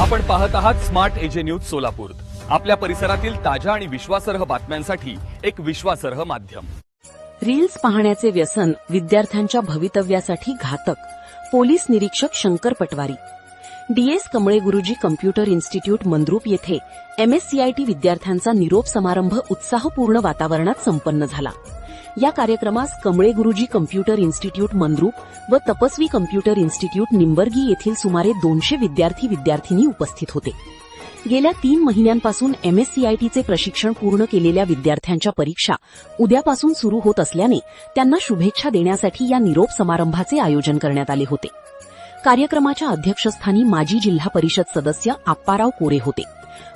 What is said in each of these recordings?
आपण पाहत आहात स्मार्ट एजे न्यूज सोलापूर। आपल्या परिसरातील ताज्या आणि विश्वासार्ह बातम्यांसाठी एक विश्वासार्ह माध्यम। रील्स पाहण्याचे व्यसन विद्यार्थ्यांच्या भवितव्यासाठी घातक। पोलीस निरीक्षक शंकर पटवारी। डीएस कमळे गुरुजी कम्प्युटर इन्स्टिट्यूट मंद्रुप येथे एमएससीआयटी विद्यार्थ्यांचा निरोप समारंभ उत्साहपूर्ण वातावरणात संपन्न झाला। या कार्यक्रमास कमळे गुरुजी कम्प्युटर इन्स्टिट्यूट मंद्रुप व तपस्वी कम्प्युटर इन्स्टिट्यूट निंबर्गी येथील सुमारे 200 विद्यार्थी उपस्थित होते। गेल्या 3 महिन्यांपासून एमएससीआयटीचे प्रशिक्षण पूर्ण केलेल्या विद्यार्थ्यांच्या परीक्षा उद्यापासून सुरू होत असल्याने त्यांना शुभेच्छा देण्यासाठी या निरोप समारंभाचे आयोजन करण्यात आले होते। कार्यक्रमाच्या अध्यक्षस्थानी माजी जिल्हा परिषद सदस्य आप्पाराव कोरे होते।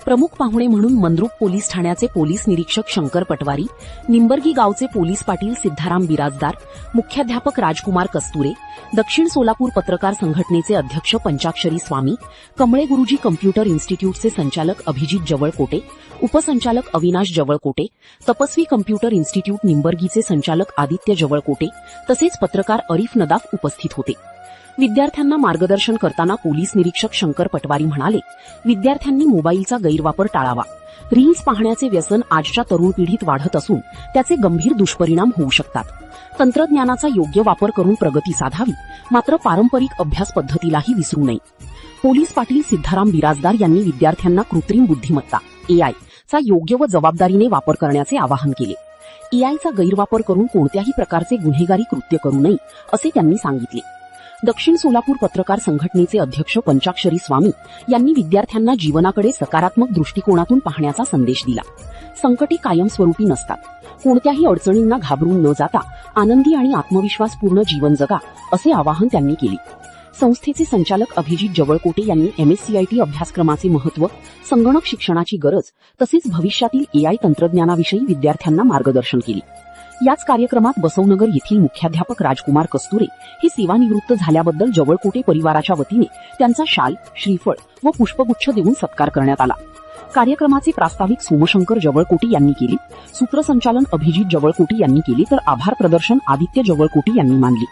प्रमुख पाहुणे म्हणून मंद्रुप पोलीस ठाण्याचे पोलीस निरीक्षक शंकर पटवारी, निंबर्गी गावचे पोलीस पाटील सिद्धाराम बिराजदार, मुख्याध्यापक राजकुमार कस्तुरे, दक्षिण सोलापूर पत्रकार संघटनेचे अध्यक्ष पंचाक्षरी स्वामी, कमळे गुरुजी कम्प्युटर इन्स्टिट्यूटचे संचालक अभिजित जवळकोटे, उपसंचालक अविनाश जवळकोटे, तपस्वी कम्प्युटर इन्स्टिट्यूट निंबर्गीचे संचालक आदित्य जवळकोटे तसेच पत्रकार अरिफ नदाफ उपस्थित होते। विद्यार्थ्यांना मार्गदर्शन करताना पोलीस निरीक्षक शंकर पटवारी म्हणाले, विद्यार्थ्यांनी मोबाईलचा गैरवापर टाळावा। रील्स पाहण्याचे व्यसन आजच्या तरुण पिढीत वाढत असून त्याचे गंभीर दुष्परिणाम होऊ शकतात। तंत्रज्ञानाचा योग्य वापर करून प्रगती साधावी, मात्र पारंपरिक अभ्यास पद्धतीलाही विसरू नये। पोलीस पाटील सिद्धाराम बिराजदार यांनी विद्यार्थ्यांना कृत्रिम बुद्धिमत्ता एआय चा योग्य व जबाबदारीने वापर करण्याचे आवाहन केले। एआयचा गैरवापर करून कोणत्याही प्रकारचे गुन्हेगारी कृत्य करू नये असे त्यांनी सांगितले। दक्षिण सोलापूर पत्रकार संघटनेचे अध्यक्ष पंचाक्षरी स्वामी यांनी विद्यार्थ्यांना जीवनाकडे सकारात्मक दृष्टिकोनातून पाहण्याचा संदेश दिला। संकटे कायमस्वरूपी नसतात। कोणत्याही अडचणींना घाबरून न जाता आनंदी आणि आत्मविश्वासपूर्ण जीवन जगा असे आवाहन त्यांनी केले। संस्थेचे संचालक अभिजित जवळकोटे यांनी एमएससीआयटी अभ्यासक्रमाचे महत्त्व, संगणक शिक्षणाची गरज तसेच भविष्यातील एआय तंत्रज्ञानाविषयी विद्यार्थ्यांना मार्गदर्शन केले। याच कार्यक्रमात बसवनगर येथील मुख्याध्यापक राजकुमार कस्तुरे हे सेवानिवृत्त झाल्याबद्दल जवळकोटे परिवाराच्या वतीने त्यांचा शाल, श्रीफळ व पुष्पगुच्छ देऊन सत्कार करण्यात आला। कार्यक्रमाचे प्रास्ताविक सोमशंकर जवळकोटे यांनी केले, सूत्रसंचालन अभिजित जवळकोटे यांनी केले तर आभार प्रदर्शन आदित्य जवळकोटे यांनी मानले।